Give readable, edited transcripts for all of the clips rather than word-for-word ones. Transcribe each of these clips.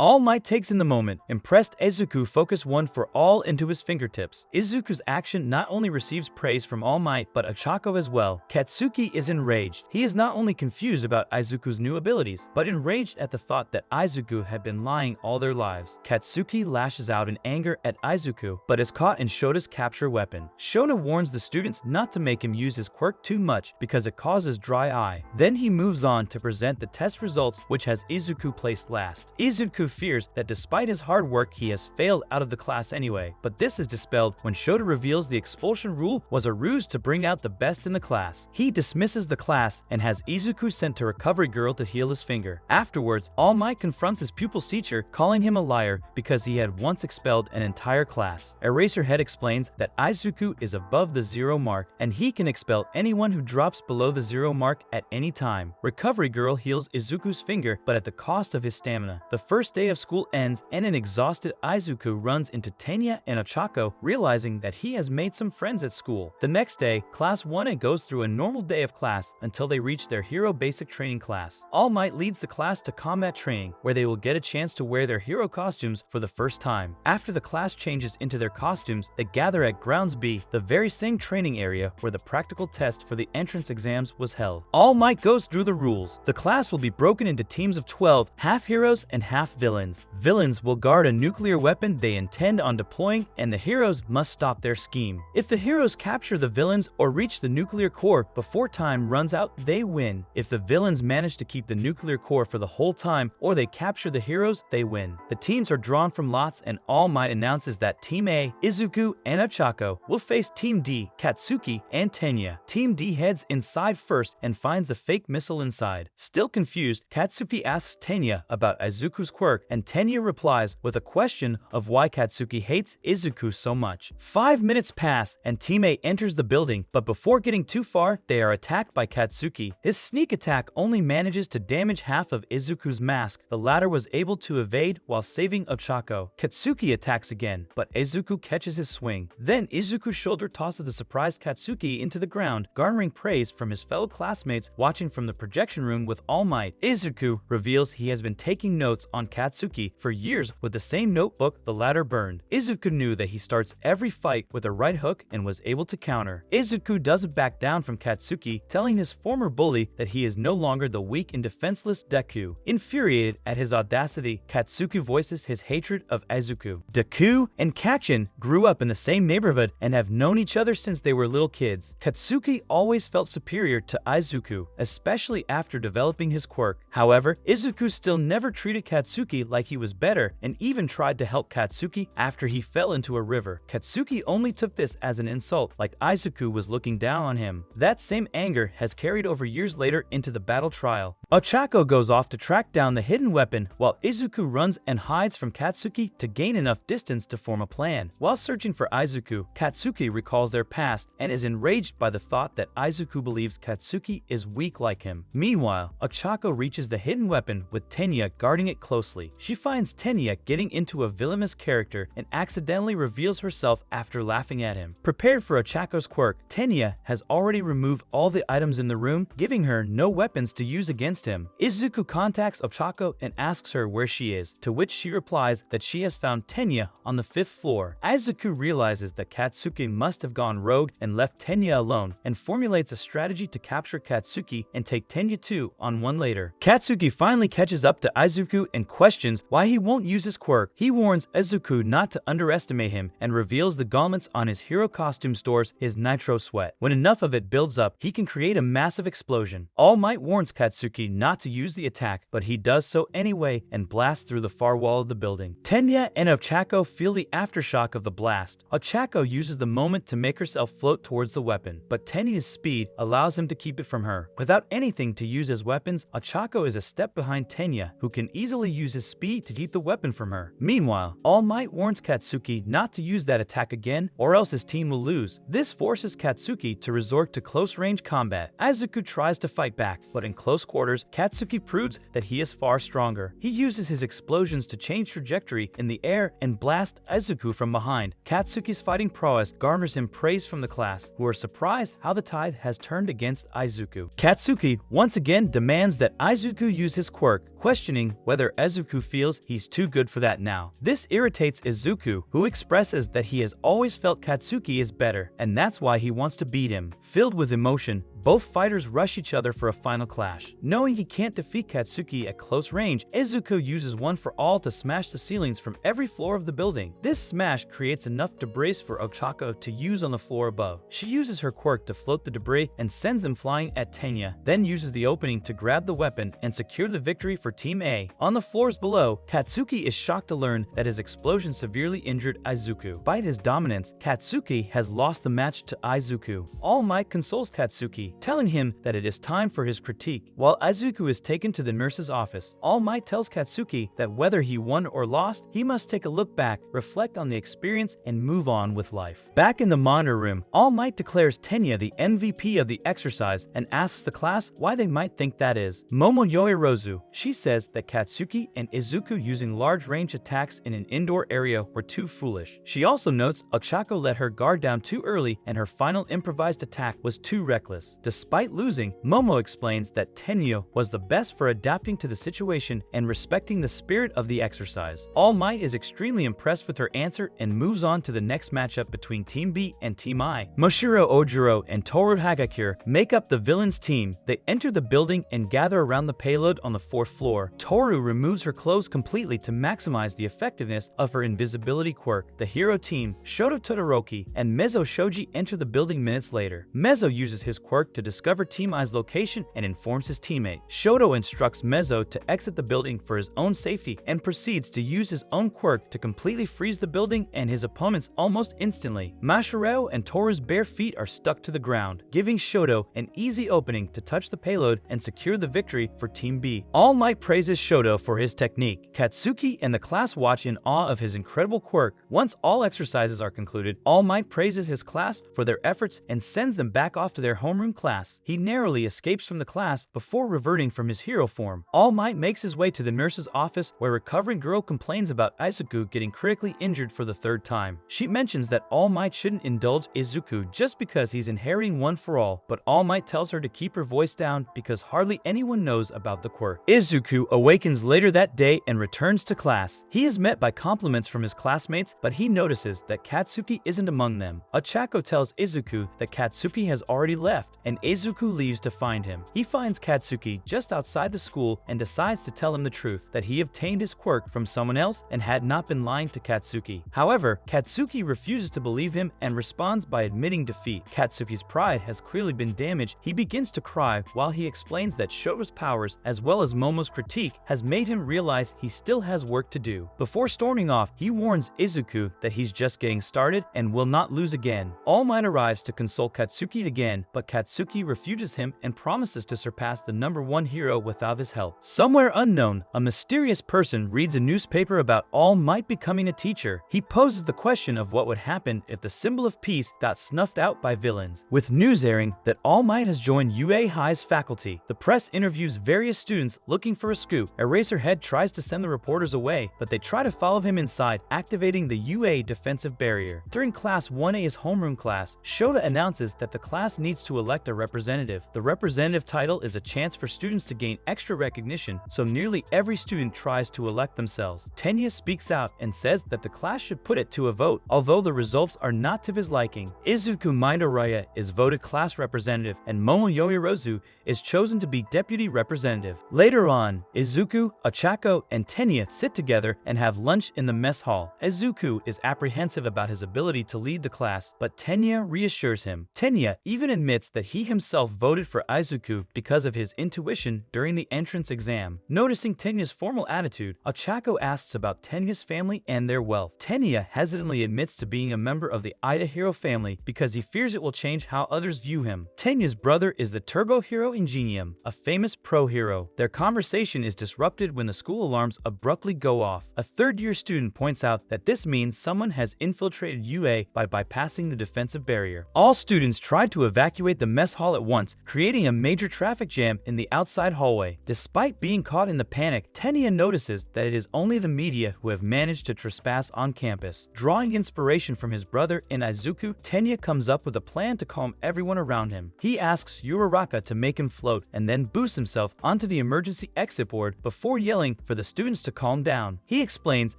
All Might takes in the moment. Impressed, Izuku focus one for all into his fingertips. Izuku's action not only receives praise from All Might, but Ochako as well. Katsuki is enraged. He is not only confused about Izuku's new abilities, but enraged at the thought that Izuku had been lying all their lives. Katsuki lashes out in anger at Izuku, but is caught in Shota's capture weapon. Shota warns the students not to make him use his quirk too much because it causes dry eye. Then he moves on to present the test results, which has Izuku placed last. Izuku fears that despite his hard work, he has failed out of the class anyway, but this is dispelled when Shota reveals the expulsion rule was a ruse to bring out the best in the class. He dismisses the class and has Izuku sent to Recovery Girl to heal his finger. Afterwards, All Might confronts his pupil's teacher, calling him a liar because he had once expelled an entire class. Eraserhead explains that Izuku is above the 0 mark and he can expel anyone who drops below the 0 mark at any time. Recovery Girl heals Izuku's finger, but at the cost of his stamina. The first day of school ends and an exhausted Izuku runs into Tenya and Ochako, realizing that he has made some friends at school. The next day, Class 1A goes through a normal day of class until they reach their hero basic training class. All Might leads the class to combat training, where they will get a chance to wear their hero costumes for the first time. After the class changes into their costumes, they gather at Grounds B, the very same training area where the practical test for the entrance exams was held. All Might goes through the rules. The class will be broken into teams of 12, half heroes and half villains. Villains will guard a nuclear weapon they intend on deploying, and the heroes must stop their scheme. If the heroes capture the villains or reach the nuclear core before time runs out, they win. If the villains manage to keep the nuclear core for the whole time or they capture the heroes, they win. The teams are drawn from lots, and All Might announces that Team A, Izuku and Ochako, will face Team D, Katsuki and Tenya. Team D heads inside first and finds the fake missile inside. Still confused, Katsuki asks Tenya about Izuku's quirk, and Tenya replies with a question of why Katsuki hates Izuku so much. 5 minutes pass and Team A enters the building, but before getting too far, they are attacked by Katsuki. His sneak attack only manages to damage half of Izuku's mask. The latter was able to evade while saving Ochako. Katsuki attacks again, but Izuku catches his swing. Then Izuku's shoulder tosses the surprised Katsuki into the ground, garnering praise from his fellow classmates watching from the projection room with All Might. Izuku reveals he has been taking notes on Katsuki for years with the same notebook the latter burned. Izuku knew that he starts every fight with a right hook and was able to counter. Izuku doesn't back down from Katsuki, telling his former bully that he is no longer the weak and defenseless Deku. Infuriated at his audacity, Katsuki voices his hatred of Izuku. Deku and Kacchin grew up in the same neighborhood and have known each other since they were little kids. Katsuki always felt superior to Izuku, especially after developing his quirk. However, Izuku still never treated Katsuki like he was better and even tried to help Katsuki after he fell into a river. Katsuki only took this as an insult, like Izuku was looking down on him. That same anger has carried over years later into the battle trial. Ochako goes off to track down the hidden weapon, while Izuku runs and hides from Katsuki to gain enough distance to form a plan. While searching for Izuku, Katsuki recalls their past and is enraged by the thought that Izuku believes Katsuki is weak like him. Meanwhile, Ochako reaches the hidden weapon with Tenya guarding it closely. She finds Tenya getting into a villainous character and accidentally reveals herself after laughing at him. Prepared for Ochako's quirk, Tenya has already removed all the items in the room, giving her no weapons to use against him. Izuku contacts Ochako and asks her where she is, to which she replies that she has found Tenya on the 5th floor. Izuku realizes that Katsuki must have gone rogue and left Tenya alone, and formulates a strategy to capture Katsuki and take Tenya 2 on one later. Katsuki finally catches up to Izuku and questions why he won't use his quirk. He warns Izuku not to underestimate him and reveals the gauntlets on his hero costume stores his nitro sweat. When enough of it builds up, he can create a massive explosion. All Might warns Katsuki not to use the attack, but he does so anyway and blasts through the far wall of the building. Tenya and Ochako feel the aftershock of the blast. Ochako uses the moment to make herself float towards the weapon, but Tenya's speed allows him to keep it from her. Without anything to use as weapons, Ochako is a step behind Tenya, who can easily use his speed to keep the weapon from her. Meanwhile, All Might warns Katsuki not to use that attack again or else his team will lose. This forces Katsuki to resort to close-range combat. Izuku tries to fight back, but in close quarters, powers, Katsuki proves that he is far stronger. He uses his explosions to change trajectory in the air and blast Izuku from behind. Katsuki's fighting prowess garners him praise from the class, who are surprised how the tide has turned against Izuku. Katsuki once again demands that Izuku use his quirk, questioning whether Izuku feels he's too good for that now. This irritates Izuku, who expresses that he has always felt Katsuki is better, and that's why he wants to beat him. Filled with emotion, both fighters rush each other for a final clash. Knowing he can't defeat Katsuki at close range, Izuku uses One for All to smash the ceilings from every floor of the building. This smash creates enough debris for Ochako to use on the floor above. She uses her quirk to float the debris and sends them flying at Tenya, then uses the opening to grab the weapon and secure the victory for Team A. On the floors below, Katsuki is shocked to learn that his explosion severely injured Izuku. Despite his dominance, Katsuki has lost the match to Izuku. All Might consoles Katsuki, telling him that it is time for his critique. While Izuku is taken to the nurse's office, All Might tells Katsuki that whether he won or lost, he must take a look back, reflect on the experience, and move on with life. Back in the monitor room, All Might declares Tenya the MVP of the exercise and asks the class why they might think that is. Momo Yoirozu, she says that Katsuki and Izuku using large range attacks in an indoor area were too foolish. She also notes Ochako let her guard down too early and her final improvised attack was too reckless. Despite losing, Momo explains that Tenya was the best for adapting to the situation and respecting the spirit of the exercise. All Might is extremely impressed with her answer and moves on to the next matchup between Team B and Team I. Moshiro Ojiro and Toru Hagakure make up the villains team. They enter the building and gather around the payload on the 4th floor. Toru removes her clothes completely to maximize the effectiveness of her invisibility quirk. The hero team, Shoto Todoroki and Mezzo Shoji, enter the building minutes later. Mezzo uses his quirk to discover Team I's location and informs his teammate. Shoto instructs Mezzo to exit the building for his own safety and proceeds to use his own quirk to completely freeze the building and his opponents almost instantly. Mashirao and Toru's bare feet are stuck to the ground, giving Shoto an easy opening to touch the payload and secure the victory for Team B. All Might praises Shoto for his technique. Katsuki and the class watch in awe of his incredible quirk. Once all exercises are concluded, All Might praises his class for their efforts and sends them back off to their homeroom class. He narrowly escapes from the class before reverting from his hero form. All Might makes his way to the nurse's office where recovering girl complains about Izuku getting critically injured for the 3rd time. She mentions that All Might shouldn't indulge Izuku just because he's inheriting One for All, but All Might tells her to keep her voice down because hardly anyone knows about the quirk. Izuku awakens later that day and returns to class. He is met by compliments from his classmates, but he notices that Katsuki isn't among them. Ochako tells Izuku that Katsuki has already left, and Izuku leaves to find him. He finds Katsuki just outside the school and decides to tell him the truth, that he obtained his quirk from someone else and had not been lying to Katsuki. However, Katsuki refuses to believe him and responds by admitting defeat. Katsuki's pride has clearly been damaged. He begins to cry while he explains that Shoto's powers, as well as Momo's critique, has made him realize he still has work to do. Before storming off, he warns Izuku that he's just getting started and will not lose again. All Might arrives to console Katsuki again, but Katsuki refuses him and promises to surpass the #1 hero without his help. Somewhere unknown, a mysterious person reads a newspaper about All Might becoming a teacher. He poses the question of what would happen if the symbol of peace got snuffed out by villains. With news airing that All Might has joined UA High's faculty, the press interviews various students looking for a scoop. Eraserhead tries to send the reporters away, but they try to follow him inside, activating the UA defensive barrier. During Class 1A's homeroom class, Shota announces that the class needs to elect a representative. The representative title is a chance for students to gain extra recognition, so nearly every student tries to elect themselves. Tenya speaks out and says that the class should put it to a vote, although the results are not to his liking. Izuku Midoriya is voted class representative, and Momo Yoirozu is chosen to be deputy representative. Later on, Izuku, Ochako, and Tenya sit together and have lunch in the mess hall. Izuku is apprehensive about his ability to lead the class, but Tenya reassures him. Tenya even admits that he himself voted for Izuku because of his intuition during the entrance exam. Noticing Tenya's formal attitude, Ochako asks about Tenya's family and their wealth. Tenya hesitantly admits to being a member of the Ida hero family because he fears it will change how others view him. Tenya's brother is the Turbo hero Ingenium, a famous pro hero. Their conversation is disrupted when the school alarms abruptly go off. A third-year student points out that this means someone has infiltrated UA by bypassing the defensive barrier. All students try to evacuate the mess hall at once, creating a major traffic jam in the outside hallway. Despite being caught in the panic, Tenya notices that it is only the media who have managed to trespass on campus. Drawing inspiration from his brother in Izuku, Tenya comes up with a plan to calm everyone around him. He asks Uraraka to make him float and then boosts himself onto the emergency exit board before yelling for the students to calm down. He explains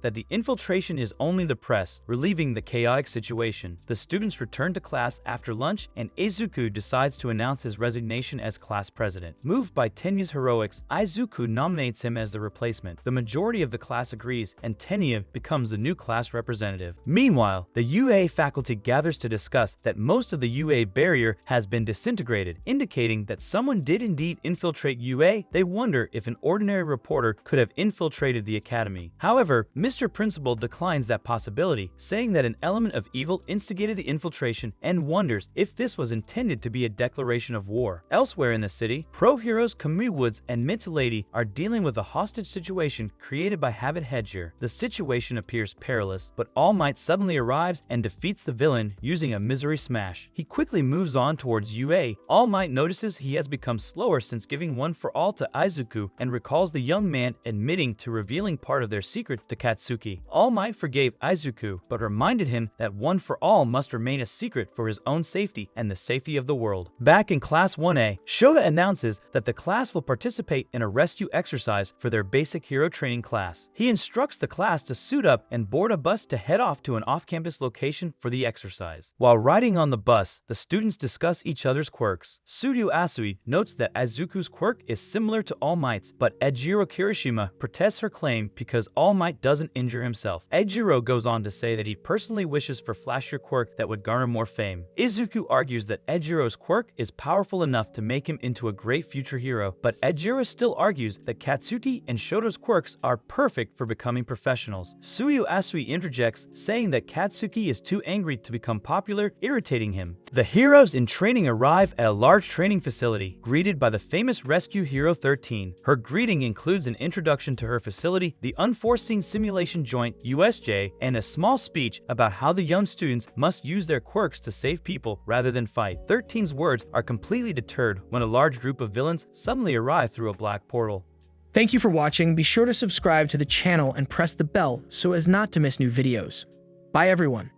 that the infiltration is only the press, relieving the chaotic situation. The students return to class after lunch, and Izuku decides to announce his resignation as class president. Moved by Tenya's heroics, Izuku nominates him as the replacement. The majority of the class agrees, and Tenya becomes the new class representative. Meanwhile, the UA faculty gathers to discuss that most of the UA barrier has been disintegrated, indicating that someone did indeed infiltrate UA. They wonder if an ordinary reporter could have infiltrated the academy. However, Mr. Principal declines that possibility, saying that an element of evil instigated the infiltration and wonders if this was intended to be a declaration of war. Elsewhere in the city, pro-heroes Kamui Woods and Mitolady are dealing with a hostage situation created by Habit Hedger. The situation appears perilous, but All Might suddenly arrives and defeats the villain using a Misery Smash. He quickly moves on towards UA. All Might notices he has become slower since giving One for All to Izuku and recalls the young man admitting to revealing part of their secret to Katsuki. All Might forgave Izuku, but reminded him that One for All must remain a secret for his own safety and the safety of the world. Back in Class 1A, Shota announces that the class will participate in a rescue exercise for their basic hero training class. He instructs the class to suit up and board a bus to head off to an off-campus location for the exercise. While riding on the bus, the students discuss each other's quirks. Tsuruo Asui notes that Izuku's quirk is similar to All Might's, but Ejiro Kirishima protests her claim because All Might doesn't injure himself. Ejiro goes on to say that he personally wishes for flashier quirk that would garner more fame. Izuku argues that Ejiro's quirk is powerful enough to make him into a great future hero, but Ejiro still argues that Katsuki and Shoto's quirks are perfect for becoming professionals. Tsuruo Asui interjects, saying that Katsuki is too angry to become popular, irritating him. The heroes in training arrive at a large training facility, greeted by the famous rescue hero 13. Her greeting includes an introduction to her facility, the unforeseen simulation joint USJ, and a small speech about how the young students must use their quirks to save people rather than fight. 13's words are completely deterred when a large group of villains suddenly arrive through a black portal. Thank you for watching. Be sure to subscribe to the channel and press the bell so as not to miss new videos. Bye everyone.